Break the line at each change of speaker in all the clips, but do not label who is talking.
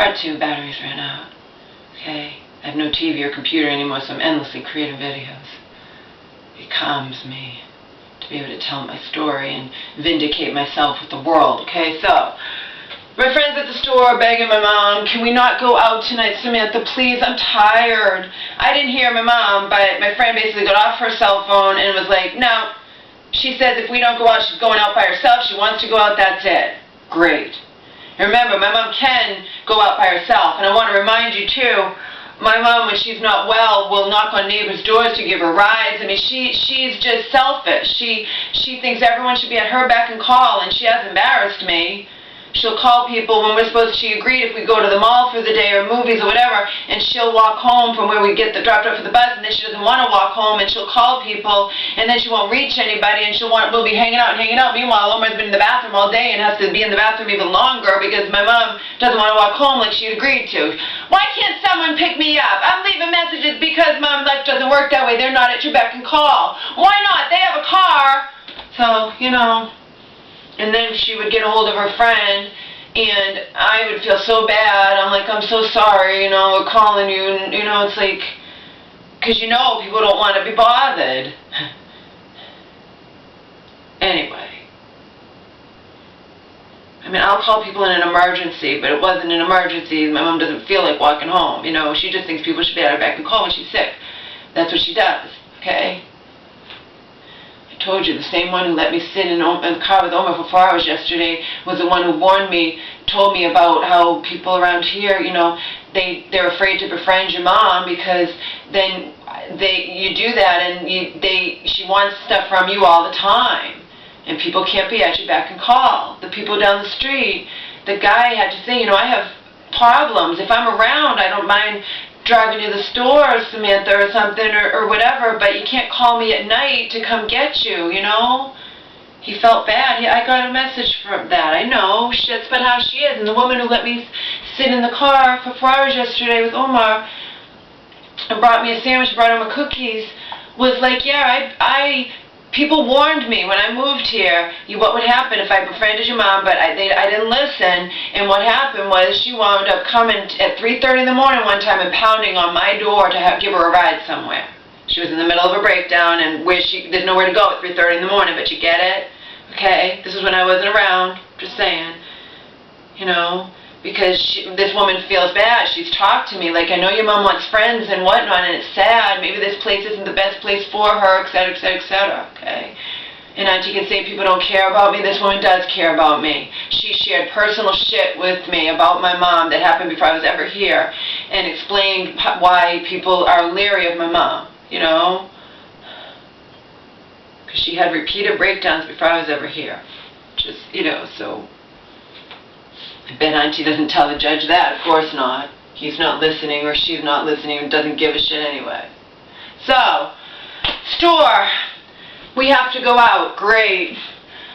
Part 2, batteries ran out. Okay? I have no TV or computer anymore, so I'm endlessly creating videos. It calms me to be able to tell my story and vindicate myself with the world. Okay? So, my friends at the store begging my mom, can we not go out tonight, Samantha, please? I'm tired. I didn't hear my mom, but my friend basically got off her cell phone and was like, no. She says if we don't go out, she's going out by herself. She wants to go out, that's it. Great. And remember, my mom can go out by herself. And I want to remind you, too, my mom, when she's not well, will knock on neighbors' doors to give her rides. I mean, she's just selfish. She thinks everyone should be at her beck and call, and she has embarrassed me. She'll call people when we're supposed to, she agreed if we go to the mall for the day or movies or whatever, and she'll walk home from where we get dropped off for the bus, and then she doesn't want to walk home, and she'll call people, and then she won't reach anybody, and we'll be hanging out. Meanwhile, Omar's been in the bathroom all day and has to be in the bathroom even longer because my mom doesn't want to walk home like she agreed to. Why can't someone pick me up? I'm leaving messages because Mom, life doesn't work that way. They're not at your beck and call. Why not? They have a car. So, you know. And then she would get a hold of her friend, and I would feel so bad. I'm like, I'm so sorry, you know, we're calling you, and, you know, it's like, because you know people don't want to be bothered. Anyway. I mean, I'll call people in an emergency, but it wasn't an emergency. My mom doesn't feel like walking home, you know. She just thinks people should be at her beck and call when she's sick. That's what she does, okay? I told you, the same one who let me sit in the car with Omar for 4 hours yesterday was the one who warned me, told me about how people around here, you know, they're afraid to befriend your mom because then you do that and she wants stuff from you all the time. And people can't be at your beck and call. The people down the street, the guy had to say, you know, I have problems. If I'm around, I don't mind driving to the store, Samantha, or something, or whatever, but you can't call me at night to come get you, you know? He felt bad. I got a message from that. I know. That's but how she is. And the woman who let me sit in the car for 4 hours yesterday with Omar and brought me a sandwich, brought him cookies, was like, yeah, people warned me when I moved here what would happen if I befriended your mom, but I didn't listen. And what happened was she wound up coming at 3:30 in the morning one time and pounding on my door to give her a ride somewhere. She was in the middle of a breakdown, and there's nowhere to go at 3:30 in the morning, but you get it? Okay? This is when I wasn't around. Just saying. You know? Because this woman feels bad. She's talked to me like, I know your mom wants friends and whatnot, and it's sad. Maybe this place isn't the best place for her, etc., etc., etc., okay? And Auntie can say people don't care about me. This woman does care about me. She shared personal shit with me about my mom that happened before I was ever here and explained why people are leery of my mom, you know? Because she had repeated breakdowns before I was ever here. Just, you know, so I bet Auntie doesn't tell the judge that. Of course not. He's not listening, or she's not listening, and doesn't give a shit anyway. So, store. We have to go out. Great.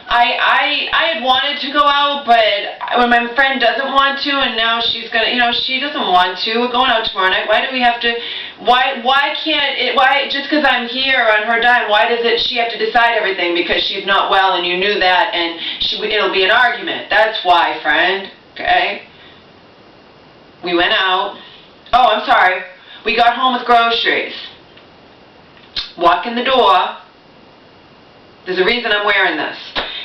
I had wanted to go out, but when my friend doesn't want to, and now she's gonna, you know, she doesn't want to. We're going out tomorrow night. Why do we have to? Why can't it? Why just because I'm here on her dime? Why does she have to decide everything because she's not well and you knew that, and it'll be an argument? That's why, friend. Okay? We went out. Oh, I'm sorry. We got home with groceries. Walk in the door. There's a reason I'm wearing this.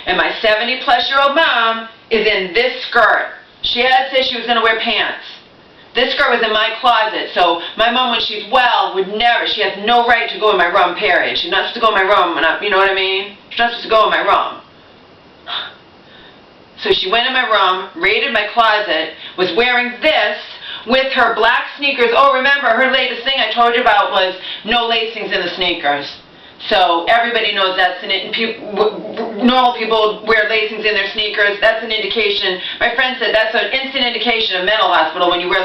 And my 70-plus-year-old mom is in this skirt. She had said she was going to wear pants. This skirt was in my closet, so my mom, when she's well, would never, she has no right to go in my room, period. She's not supposed to go in my room, you know what I mean? She's not supposed to go in my room. So she went in my room, raided my closet, was wearing this with her black sneakers. Oh, remember, her latest thing I told you about was no lacings in the sneakers. So everybody knows that's normal people wear lacings in their sneakers. That's an indication. My friend said that's an instant indication of mental hospital when you wear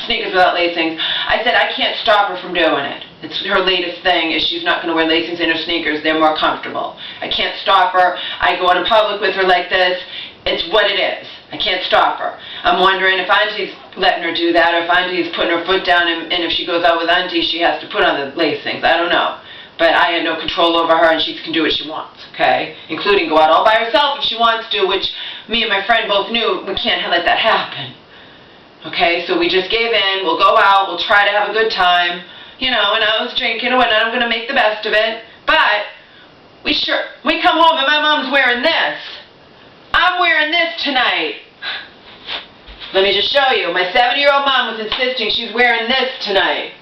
sneakers without lacings. I said I can't stop her from doing it. It's her latest thing is she's not going to wear lacings in her sneakers. They're more comfortable. I can't stop her. I go out in public with her like this. It's what it is. I can't stop her. I'm wondering if Auntie's letting her do that, or if Auntie's putting her foot down, and if she goes out with Auntie, she has to put on the lacings. I don't know. But I had no control over her, and she can do what she wants, okay? Including go out all by herself if she wants to, which me and my friend both knew we can't let that happen. Okay, so we just gave in. We'll go out. We'll try to have a good time. You know, and I was drinking and whatnot. I'm going to make the best of it. But we come home and my mom's wearing this. I'm wearing this tonight. Let me just show you. My 70-year-old mom was insisting she's wearing this tonight.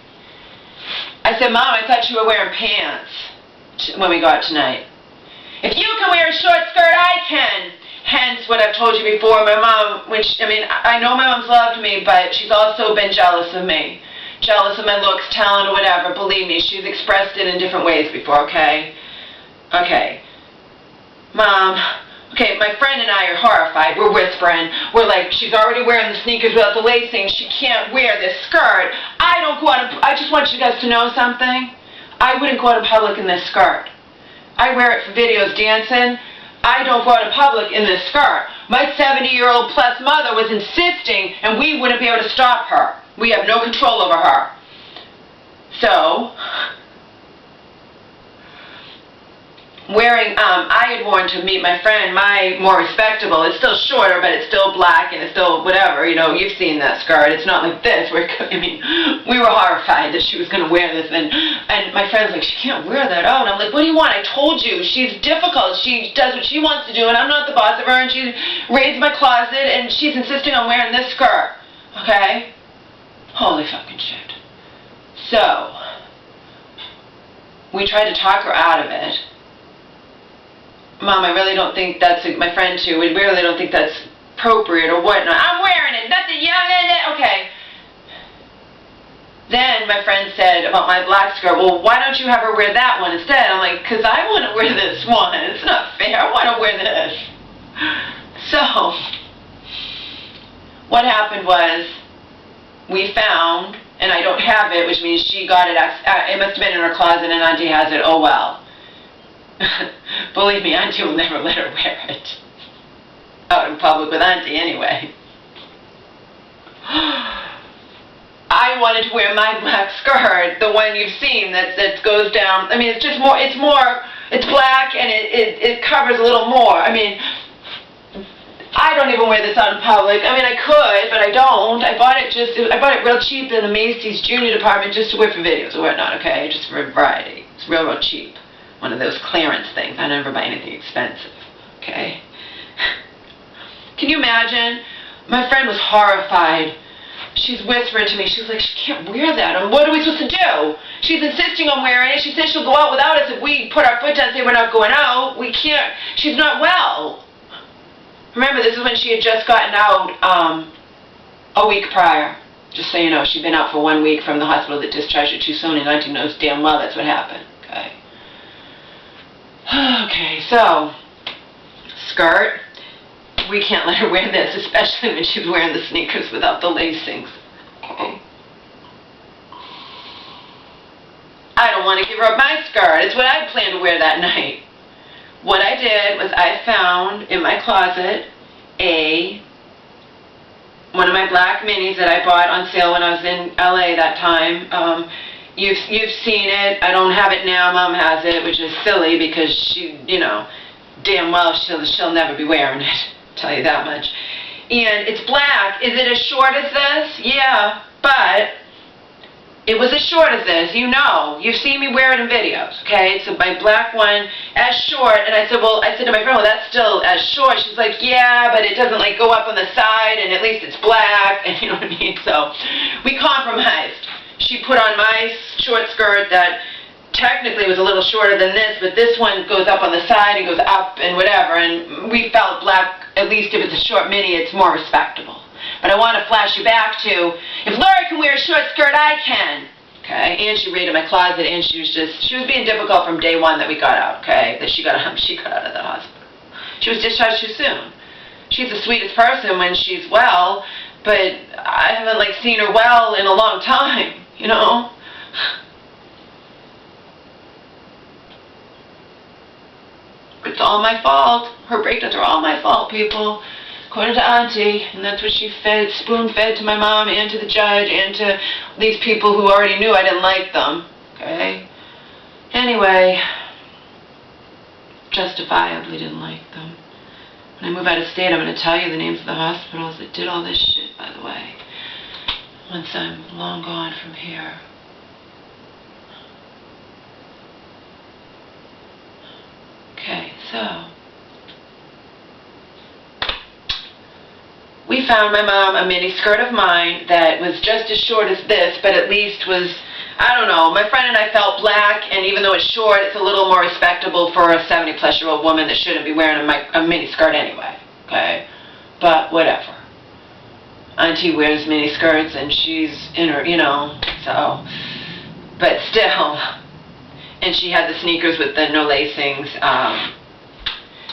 I said, Mom, I thought you were wearing pants when we got tonight. If you can wear a short skirt, I can. Hence what I've told you before. My mom, I know my mom's loved me, but she's also been jealous of me. Jealous of my looks, talent, or whatever. Believe me, she's expressed it in different ways before, okay? Okay. Mom, okay, my friend and I are horrified. We're whispering. We're like, she's already wearing the sneakers without the lacing. She can't wear this skirt. I just want you guys to know something. I wouldn't go out in public in this skirt. I wear it for videos dancing. I don't go out in public in this skirt. My 70-year-old plus mother was insisting, and we wouldn't be able to stop her. We have no control over her. So, I had worn to meet my friend my more respectable. It's still shorter, but it's still black and it's still whatever. You know, you've seen that skirt. It's not like this. We were horrified that she was going to wear this. And my friend's like, she can't wear that out. And I'm like, what do you want? I told you. She's difficult. She does what she wants to do, and I'm not the boss of her. And she raids my closet, and she's insisting on wearing this skirt. Okay? Holy fucking shit. So, we tried to talk her out of it. Mom, I really don't think that's, my friend too, we really don't think that's appropriate or whatnot. I'm wearing it, nothing, yeah, okay. Then my friend said about my black skirt, well, why don't you have her wear that one instead? I'm like, because I want to wear this one. It's not fair. I want to wear this. So, what happened was, we found, and I don't have it, which means she got it, it must have been in her closet and Auntie has it, oh well. Believe me, Auntie will never let her wear it. Out in public with Auntie, anyway. I wanted to wear my black skirt, the one you've seen that goes down. It's just more, it's black and it covers a little more. I don't even wear this out in public. I could, but I don't. I bought it real cheap in the Macy's junior department just to wear for videos or whatnot, okay? Just for variety. It's real cheap. One of those clearance things. I never buy anything expensive, okay? Can you imagine? My friend was horrified. She's whispering to me. She's like, she can't wear that. And what are we supposed to do? She's insisting on wearing it. She says she'll go out without us if we put our foot down and say we're not going out. We can't. She's not well. Remember, this is when she had just gotten out a week prior. Just so you know, she'd been out for 1 week from the hospital that discharged her too soon, and Auntie knows damn well that's what happened. Okay. Okay, so, skirt. We can't let her wear this, especially when she's wearing the sneakers without the lacings. Okay. I don't want to give her up my skirt. It's what I planned to wear that night. What I did was I found in my closet one of my black minis that I bought on sale when I was in LA that time. You've seen it. I don't have it now. Mom has it, which is silly because she, damn well she'll never be wearing it. I'll tell you that much. And it's black. Is it as short as this? Yeah, but it was as short as this. You've seen me wear it in videos. Okay, so my black one as short. And I said to my friend, well, that's still as short. She's like, yeah, but it doesn't go up on the side, and at least it's black. And you know what I mean? So we compromised. She put on my short skirt that technically was a little shorter than this, but this one goes up on the side and goes up and whatever, and we felt black, at least if it's a short mini, it's more respectable. But I want to flash you back to, if Laura can wear a short skirt, I can. Okay, and she raided my closet, and she was being difficult from day one that we got out, okay, that she got out of the hospital. She was discharged too soon. She's the sweetest person when she's well, but I haven't seen her well in a long time. It's all my fault. Her breakdowns are all my fault, people. According to Auntie, and that's what she spoon-fed to my mom and to the judge and to these people who already knew I didn't like them. Okay? Anyway, justifiably didn't like them. When I move out of state, I'm going to tell you the names of the hospitals that did all this shit, by the way. once I'm long gone from here. Okay, so we found my mom a mini skirt of mine that was just as short as this, but at least was, I don't know, my friend and I felt black, and even though it's short, it's a little more respectable for a 70-plus-year-old woman that shouldn't be wearing a mini skirt anyway, okay? But whatever. Auntie wears mini skirts, and she's in her, so, but still. And she had the sneakers with the no lacings.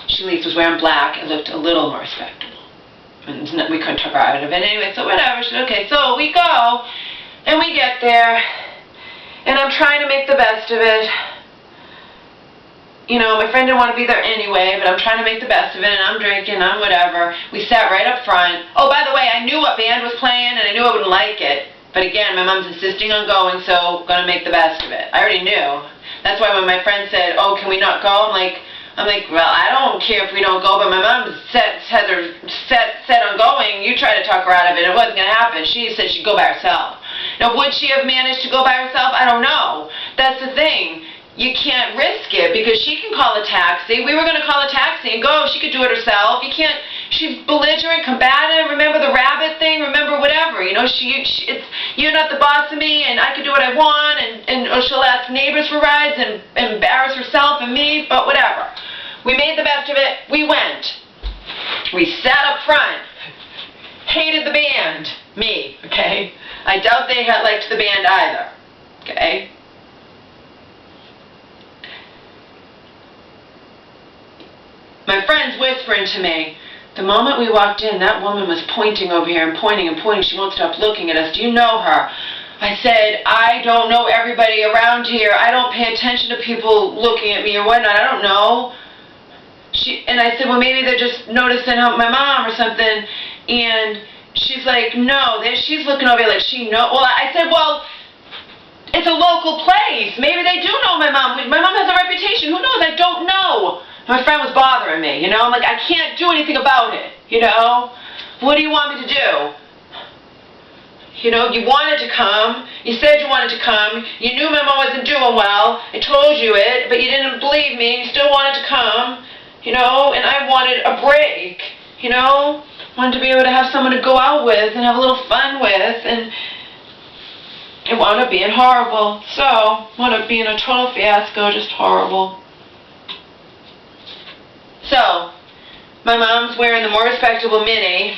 She at least was wearing black. It looked a little more respectable. And we couldn't talk her out of it anyway, so whatever. She said, okay, so we go, and we get there, and I'm trying to make the best of it. My friend didn't want to be there anyway, but I'm trying to make the best of it, and I'm drinking, I'm whatever. We sat right up front. Oh, by the way, I knew what band was playing, and I knew I wouldn't like it. But again, my mom's insisting on going, so going to make the best of it. I already knew. That's why when my friend said, oh, can we not go? I'm like, well, I don't care if we don't go, but my mom set on going. You try to talk her out of it. It wasn't going to happen. She said she'd go by herself. Now, would she have managed to go by herself? I don't know. That's the thing. You can't risk it because she can call a taxi. We were going to call a taxi and go. She could do it herself. You can't. She's belligerent, combative. Remember the rabbit thing? Remember whatever. You're not the boss of me, and I can do what I want, and she'll ask neighbors for rides and embarrass herself and me, but whatever. We made the best of it. We went. We sat up front. Hated the band. Me, okay? I doubt they had liked the band either, okay? My friend's whispering to me. The moment we walked in, that woman was pointing over here and pointing and pointing. She won't stop looking at us. Do you know her? I said, I don't know everybody around here. I don't pay attention to people looking at me or whatnot. I don't know. And I said, well, maybe they're just noticing my mom or something. And she's like, no. She's looking over here like she knows. Well, I said, well, it's a local place. Maybe they do know my mom. My mom has a reputation. Who knows? I don't know. My friend was bothering me, I'm like, I can't do anything about it, What do you want me to do? You wanted to come. You said you wanted to come. You knew my mom wasn't doing well. I told you it, but you didn't believe me. You still wanted to come, and I wanted a break, Wanted to be able to have someone to go out with and have a little fun with, and it wound up being horrible. So, wound up being a total fiasco, just horrible. So, my mom's wearing the more respectable mini,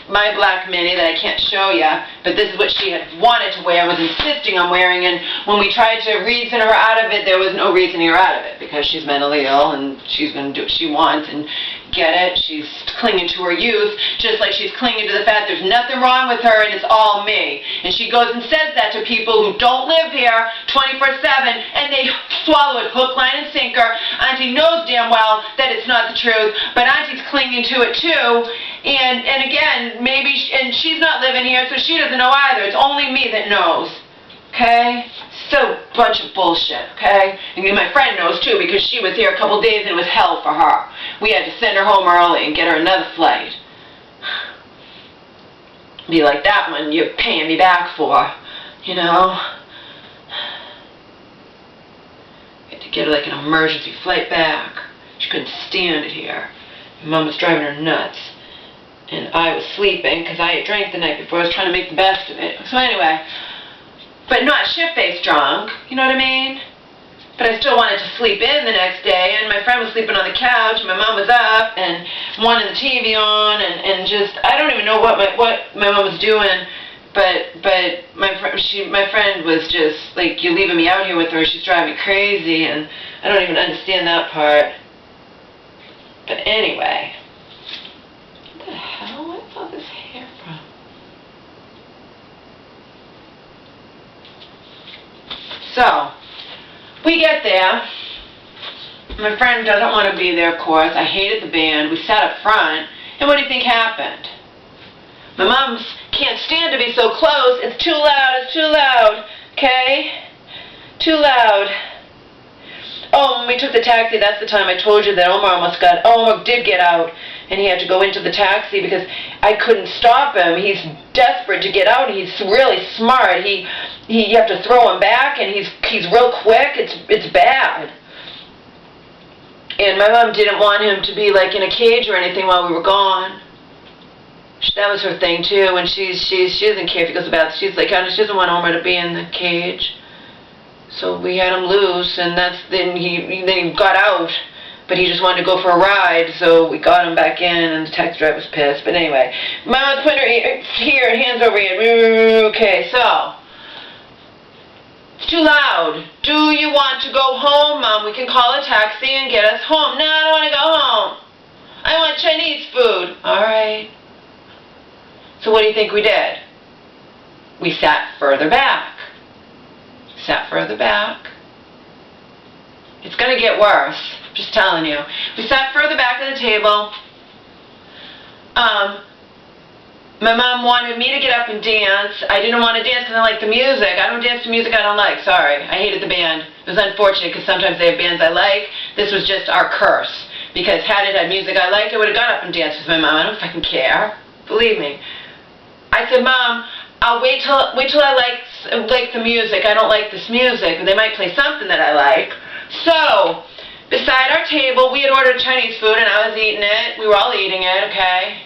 my black mini that I can't show you, but this is what she had wanted to wear, was insisting on wearing, and when we tried to reason her out of it, there was no reasoning her out of it, because she's mentally ill, and she's going to do what she wants, and get it, she's clinging to her youth, just like she's clinging to the fact there's nothing wrong with her, and it's all me. And she goes and says that to people who don't live here 24/7, and they swallow it hook, line, and sinker. Auntie knows damn well that it's not the truth, but Auntie's clinging to it too, and again, and she's not living here, so she doesn't know either. It's only me that knows, okay? So, bunch of bullshit, okay? And my friend knows too, because she was here a couple days and it was hell for her. We had to send her home early and get her another flight. Be like, that one you're paying me back for, Had to get her like an emergency flight back. She couldn't stand it here. My mom was driving her nuts. And I was sleeping because I had drank the night before. I was trying to make the best of it. So anyway, but not shit-faced drunk, you know what I mean? But I still wanted to sleep in the next day, and my friend was sleeping on the couch, and my mom was up, and wanted the TV on, and just, I don't even know what my mom was doing, but my friend was just like, you're leaving me out here with her, she's driving me crazy, and I don't even understand that part. But anyway, what the hell? Where's all this hair from? So, we get there. My friend doesn't want to be there, of course. I hated the band. We sat up front. And what do you think happened? My mom can't stand to be so close. It's too loud. It's too loud. Okay? Too loud. Oh, when we took the taxi, that's the time I told you that Omar did get out. and he had to go into the taxi because I couldn't stop him. He's desperate to get out. He's really smart. You have to throw him back, and he's real quick. It's bad. And my mom didn't want him to be like in a cage or anything while we were gone. That was her thing too. And she doesn't care if he goes to the bathroom. She's like, she doesn't want Homer to be in the cage. So we had him loose, and then he got out. But he just wanted to go for a ride, so we got him back in, and the taxi driver was pissed. But anyway, Mom, put her here, hands over here. Okay, so it's too loud. Do you want to go home, Mom? We can call a taxi and get us home. No, I don't want to go home. I want Chinese food. All right. So what do you think we did? We sat further back. Sat further back. It's going to get worse. Just telling you. We sat further back at the table. My mom wanted me to get up and dance. I didn't want to dance because I like the music. I don't dance to music I don't like. Sorry. I hated the band. It was unfortunate because sometimes they have bands I like. This was just our curse. Because had it had music I liked, I would have got up and danced with my mom. I don't fucking care. Believe me. I said, Mom, I'll wait till I like the music. I don't like this music. They might play something that I like. So, beside our table, we had ordered Chinese food, and I was eating it. We were all eating it, okay?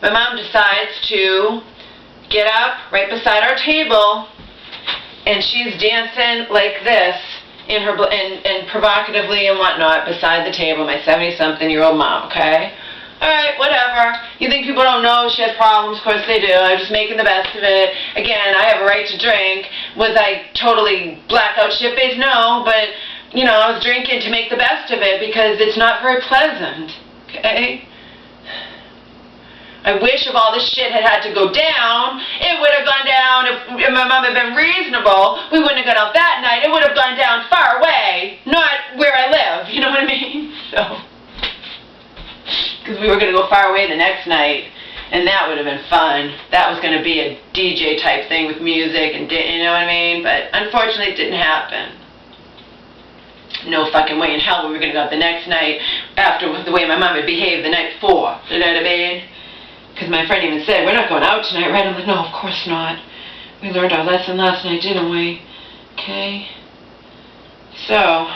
My mom decides to get up right beside our table, and she's dancing like this and provocatively and whatnot beside the table, my 70-something-year-old mom, okay? Alright, whatever. You think people don't know she has problems? Of course they do. I'm just making the best of it. Again, I have a right to drink. Was I totally blackout shit-faced? No, but, I was drinking to make the best of it because it's not very pleasant, okay? I wish if all this shit had to go down, it would have gone down, if my mom had been reasonable, we wouldn't have gone out that night. It would have gone down far away, not where I live, you know what I mean? So, because we were going to go far away the next night, and that would have been fun. That was going to be a DJ type thing with music, and you know what I mean? But unfortunately it didn't happen. No fucking way in hell we were going to go out the next night after the way my mom had behaved the night before, you know what I mean? Because my friend even said, we're not going out tonight, right? I'm like, no, of course not. We learned our lesson last night, didn't we? Okay. So,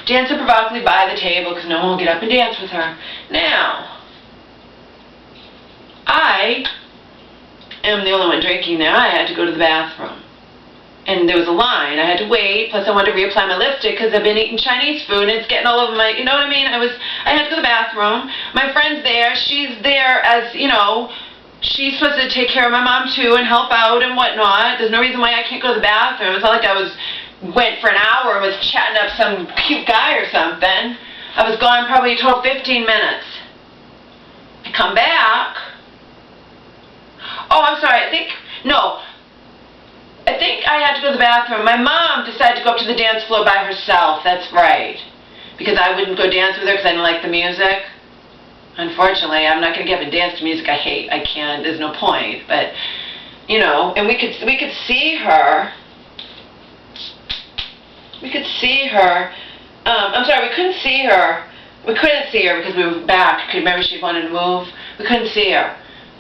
dancing provocatively by the table because no one will get up and dance with her. Now, I am the only one drinking there. I had to go to the bathroom. And there was a line. I had to wait. Plus, I wanted to reapply my lipstick because I've been eating Chinese food and it's getting all over my, you know what I mean? I had to go to the bathroom. My friend's there. She's there as, she's supposed to take care of my mom too and help out and whatnot. There's no reason why I can't go to the bathroom. It's not like I went for an hour and was chatting up some cute guy or something. I was gone probably a total 15 minutes. I come back. Oh, I'm sorry. I think I had to go to the bathroom. My mom decided to go up to the dance floor by herself. That's right. Because I wouldn't go dance with her because I didn't like the music. Unfortunately, I'm not going to get up and dance to music I hate. I can't. There's no point. But, and we could see her. We could see her. I'm sorry, we couldn't see her. We couldn't see her because we were back. Remember she wanted to move? We couldn't see her.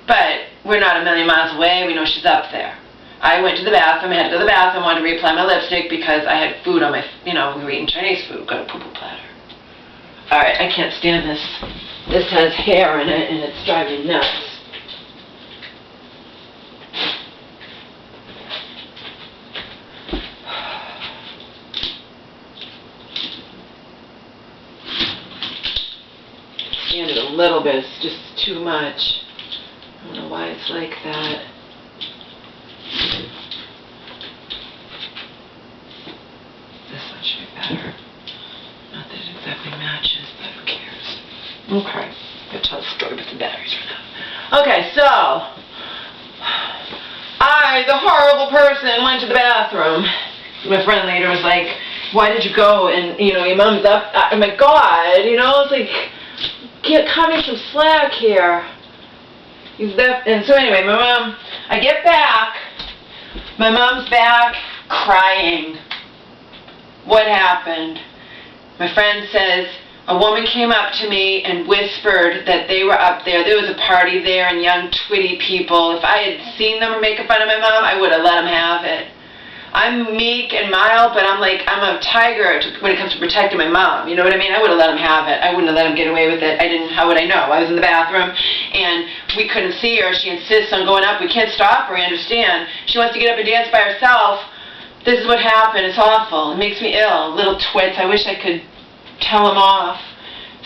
But we're not a million miles away. We know she's up there. I went to the bathroom. I had to go to the bathroom. I wanted to reapply my lipstick because I had food on my, we were eating Chinese food. Got a poo-poo platter. Alright, I can't stand this. This has hair in it and it's driving me nuts. Stand it a little bit. It's just too much. I don't know why it's like that. This one should be better. Not that it exactly matches, but who cares? Okay. I'll tell the story, but the batteries run out. Okay, so I, the horrible person, went to the bathroom. My friend later was like, why did you go? And, your mom's up. Oh my God, it's like, cut me some slack here. And so anyway, my mom, I get back. My mom's back crying. What happened? My friend says, a woman came up to me and whispered that they were up there. There was a party there and young twitty people. If I had seen them making fun of my mom, I would have let them have it. I'm meek and mild, but I'm a tiger when it comes to protecting my mom. You know what I mean? I would have let them have it. I wouldn't have let them get away with it. How would I know? I was in the bathroom, and we couldn't see her. She insists on going up. We can't stop her, I understand. She wants to get up and dance by herself. This is what happened. It's awful. It makes me ill. Little twits. I wish I could tell them off.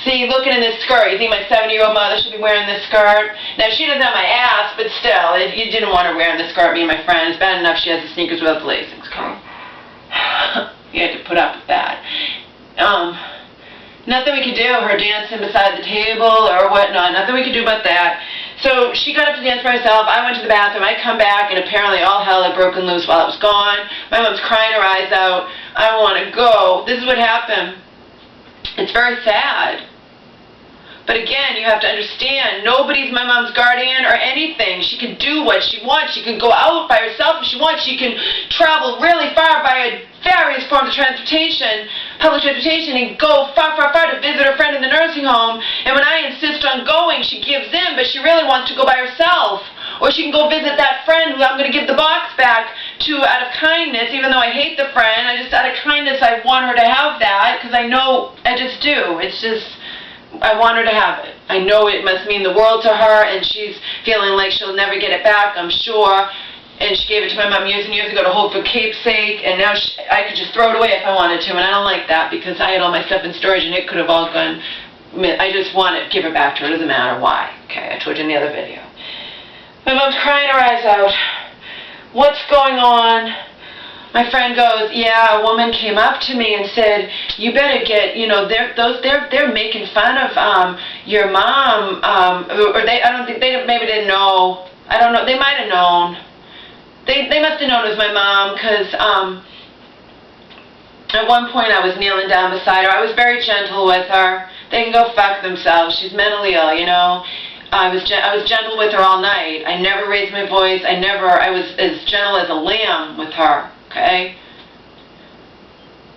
See, looking in this skirt, you think my 70-year-old mother should be wearing this skirt? Now, she doesn't have my ass, but still, you didn't want her wearing this skirt, me and my friend. It's bad enough she has the sneakers without the lacings. You had to put up with that. Nothing we could do, her dancing beside the table or whatnot, nothing we could do about that. So she got up to dance by herself. I went to the bathroom. I come back, and apparently all hell had broken loose while I was gone. My mom's crying her eyes out. I want to go. This is what happened. It's very sad. But again, you have to understand, nobody's my mom's guardian or anything. She can do what she wants. She can go out by herself if she wants. She can travel really far by various forms of transportation, public transportation, and go far, far, far to visit her friend in the nursing home. And when I insist on going, she gives in, but she really wants to go by herself. Or she can go visit that friend who I'm going to give the box back to out of kindness, even though I hate the friend. Out of kindness, I want her to have that, because I know, I just do. It's just, I want her to have it. I know it must mean the world to her, and she's feeling like she'll never get it back, I'm sure. And she gave it to my mom years and years ago to hold for keepsake, and now I could just throw it away if I wanted to, and I don't like that because I had all my stuff in storage and it could have all gone. I just want to give it back to her. It doesn't matter why. Okay, I told you in the other video. My mom's crying her eyes out. What's going on? My friend goes, yeah, a woman came up to me and said, you better get, they're making fun of your mom, or they, I don't think, they maybe didn't know. I don't know, they might have known. They must have known it was my mom, because at one point I was kneeling down beside her. I was very gentle with her. They can go fuck themselves. She's mentally ill, you know. I was gentle with her all night. I never raised my voice. I was as gentle as a lamb with her. Okay.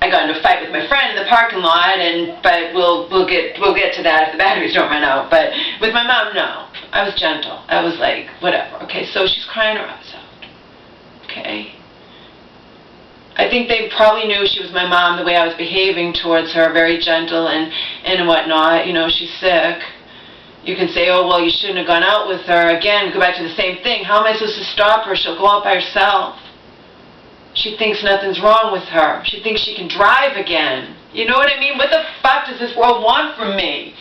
I got into a fight with my friend in the parking lot, but we'll get to that if the batteries don't run out. But with my mom, no. I was gentle. I was like, whatever. Okay, so she's crying her eyes out. Okay. I think they probably knew she was my mom the way I was behaving towards her, very gentle and whatnot. You know, she's sick. You can say, oh, well, you shouldn't have gone out with her. Again, go back to the same thing. How am I supposed to stop her? She'll go out by herself. She thinks nothing's wrong with her. She thinks she can drive again. You know what I mean? What the fuck does this world want from me?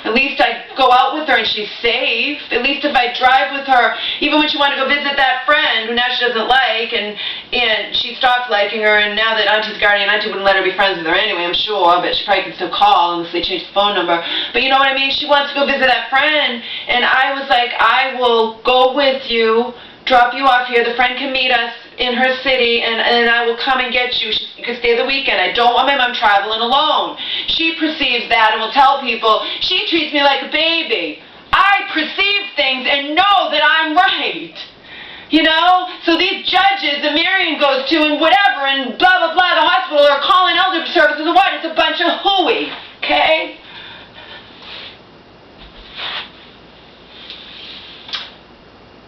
At least I go out with her and she's safe. At least if I drive with her, even when she wanted to go visit that friend who now she doesn't like, and she stopped liking her, and now that Auntie's guardian, Auntie wouldn't let her be friends with her anyway, I'm sure, but she probably can still call unless they change the phone number. But you know what I mean? She wants to go visit that friend, and I was like, I will go with you, drop you off here. The friend can meet us in her city, and I will come and get you. You can stay the weekend. I don't want my mom traveling alone. She perceives that and will tell people, she treats me like a baby. I perceive things and know that I'm right. You know? So these judges that Marion goes to and whatever and blah, blah, blah, the hospital are calling elder services and what? It's a bunch of hooey. Okay?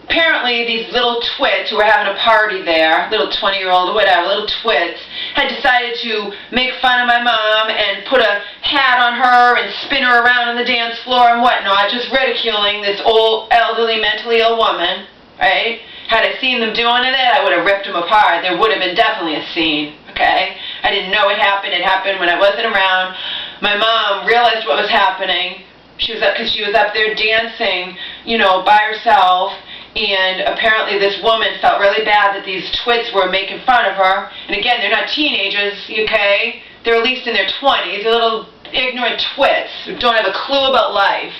Apparently, these little twits who were having a party there, little 20-year-old or whatever, little twits, had decided to make fun of my mom and put a hat on her and spin her around on the dance floor and whatnot, just ridiculing this old, elderly, mentally ill woman, right? Had I seen them doing it, I would have ripped them apart. There would have been definitely a scene, okay? I didn't know it happened. It happened when I wasn't around. My mom realized what was happening. Because she was up there dancing, you know, by herself. And apparently this woman felt really bad that these twits were making fun of her. And again, they're not teenagers, okay? They're at least in their 20s. They're little ignorant twits who don't have a clue about life.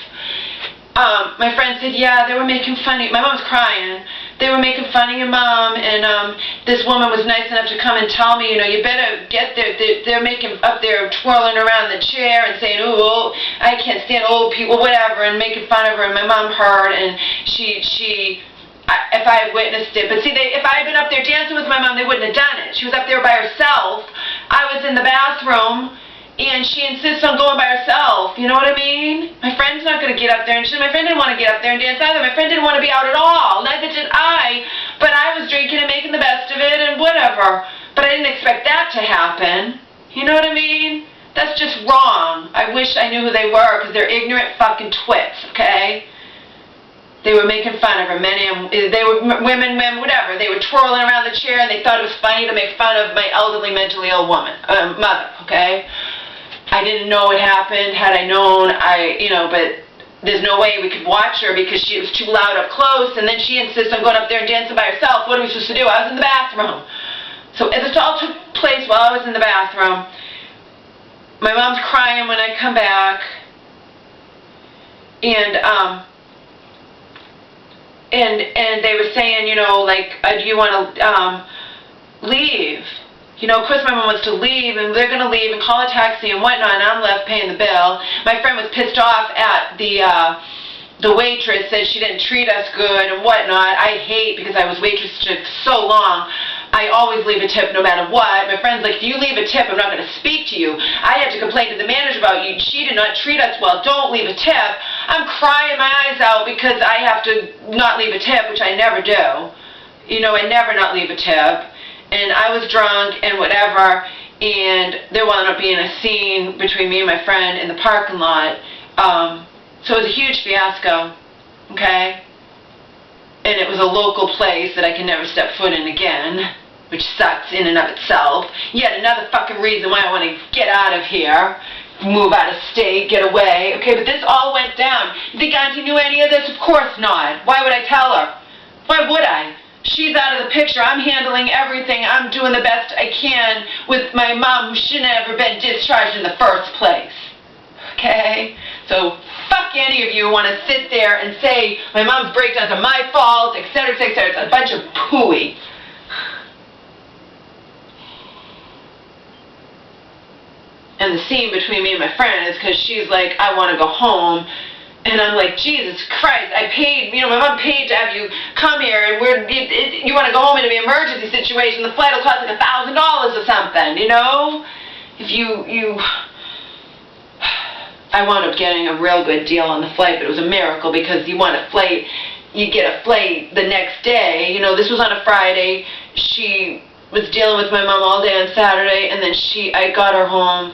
My friend said, yeah, they were making fun of you. My mom's crying. They were making fun of your mom, and this woman was nice enough to come and tell me, you know, you better get there. They're making up there, twirling around the chair and saying, ooh, I can't stand old people, whatever, and making fun of her. And my mom heard, and if I had witnessed it. But see, if I had been up there dancing with my mom, they wouldn't have done it. She was up there by herself. I was in the bathroom, And she insists on going by herself, you know what I mean? My friend's not going to get up there, and my friend didn't want to get up there and dance either. My friend didn't want to be out at all, neither did I. But I was drinking and making the best of it and whatever. But I didn't expect that to happen. You know what I mean? That's just wrong. I wish I knew who they were, because they're ignorant fucking twits, okay? They were making fun of her, they were women, whatever. They were twirling around the chair, and they thought it was funny to make fun of my elderly, mentally ill mother, okay? I didn't know it happened. Had I known, but there's no way we could watch her because she was too loud up close, and then she insists on going up there and dancing by herself. What are we supposed to do? I was in the bathroom. So this all took place while I was in the bathroom. My mom's crying when I come back, and they were saying, do you want to leave? Of course my mom wants to leave, and they're going to leave and call a taxi and whatnot, and I'm left paying the bill. My friend was pissed off at the waitress, said she didn't treat us good and whatnot. I hate, because I was waitress for so long, I always leave a tip no matter what. My friend's like, if you leave a tip, I'm not going to speak to you. I had to complain to the manager about you. She did not treat us well. Don't leave a tip. I'm crying my eyes out because I have to not leave a tip, which I never do. I never not leave a tip. And I was drunk and whatever, and there wound up being a scene between me and my friend in the parking lot. So it was a huge fiasco, okay? And it was a local place that I can never step foot in again, which sucks in and of itself. Yet another fucking reason why I want to get out of here, move out of state, get away. Okay, but this all went down. You think Auntie knew any of this? Of course not. Why would I tell her? Why would I? She's out of the picture. I'm handling everything. I'm doing the best I can with my mom, who shouldn't have ever been discharged in the first place. Okay? So, fuck any of you who want to sit there and say my mom's breakdowns are my fault, etc., etc. It's a bunch of pooey. And the scene between me and my friend is because she's like, I want to go home. And I'm like, Jesus Christ, I paid, my mom paid to have you come here, and you want to go home in an emergency situation, the flight will cost like $1,000 or something, If I wound up getting a real good deal on the flight, but it was a miracle, because you get a flight the next day. This was on a Friday. She was dealing with my mom all day on Saturday, and then I got her home,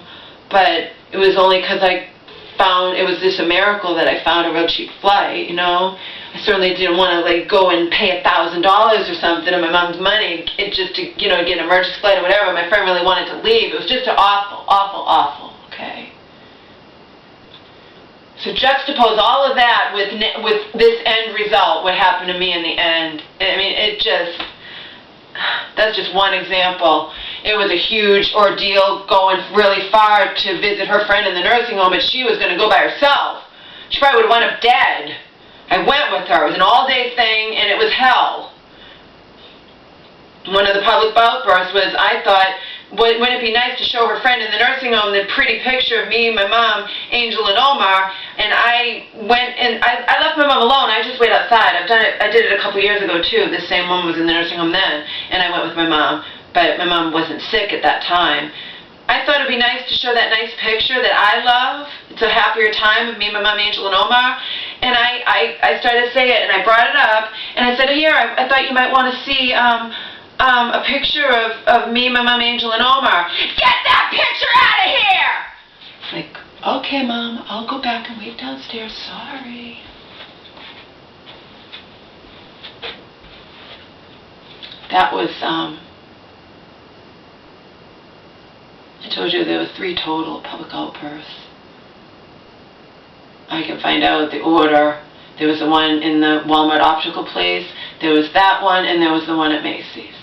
but it was only because it was just a miracle that I found a real cheap flight, I certainly didn't want to, go and pay $1,000 or something of my mom's money, just to, get an emergency flight or whatever. My friend really wanted to leave. It was just awful, awful, awful, okay? So juxtapose all of that with this end result, what happened to me in the end. I mean, that's just one example. It was a huge ordeal going really far to visit her friend in the nursing home, but she was going to go by herself. She probably would have wound up dead. I went with her. It was an all-day thing, and it was hell. One of the public outbursts was, I thought, wouldn't it be nice to show her friend in the nursing home the pretty picture of me, my mom, Angel, and Omar? And I went and I left my mom alone. I just wait outside. I did it a couple years ago too. This same woman was in the nursing home then, and I went with my mom. But my mom wasn't sick at that time. I thought it'd be nice to show that nice picture that I love. It's a happier time of me, my mom, Angel, and Omar. And I started to say it, and I brought it up, and I said, here, I thought you might want to see a picture of me, my mom, Angel, and Omar. Get that picture out of here! Like, okay, Mom, I'll go back and wait downstairs. Sorry. That was, I told you there were 3 total public outbursts. I can find out the order. There was the one in the Walmart optical place, there was that one, and there was the one at Macy's.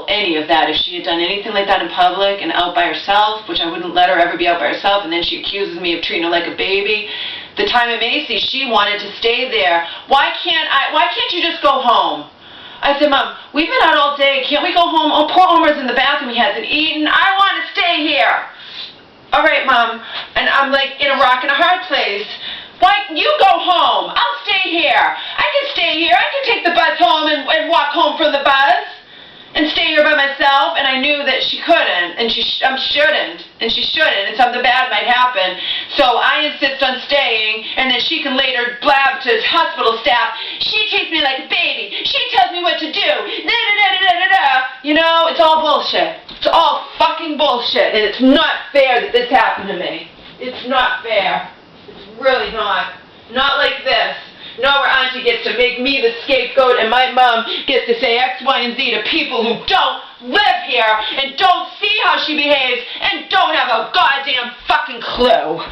Any of that, if she had done anything like that in public and out by herself, which I wouldn't let her ever be out by herself, and then she accuses me of treating her like a baby. The time at Macy's, she wanted to stay there. Why can't you just go home? I said, Mom, we've been out all day. Can't we go home? Oh, poor Omar's in the bathroom. He hasn't eaten. I want to stay here. All right, Mom. And I'm like in a rock and a hard place. Why? You go home. I'll stay here. I can stay here. I can take the bus home and walk home from the bus. and stay here by myself, and I knew that she couldn't, and she shouldn't, and something bad might happen. So I insist on staying, and then she can later blab to hospital staff, she treats me like a baby, she tells me what to do, da-da-da-da-da-da-da. You know, it's all bullshit. It's all fucking bullshit, and it's not fair that this happened to me. It's not fair. It's really not. Not like this. No, where Auntie gets to make me the scapegoat and my mom gets to say X, Y, and Z to people who don't live here and don't see how she behaves and don't have a goddamn fucking clue.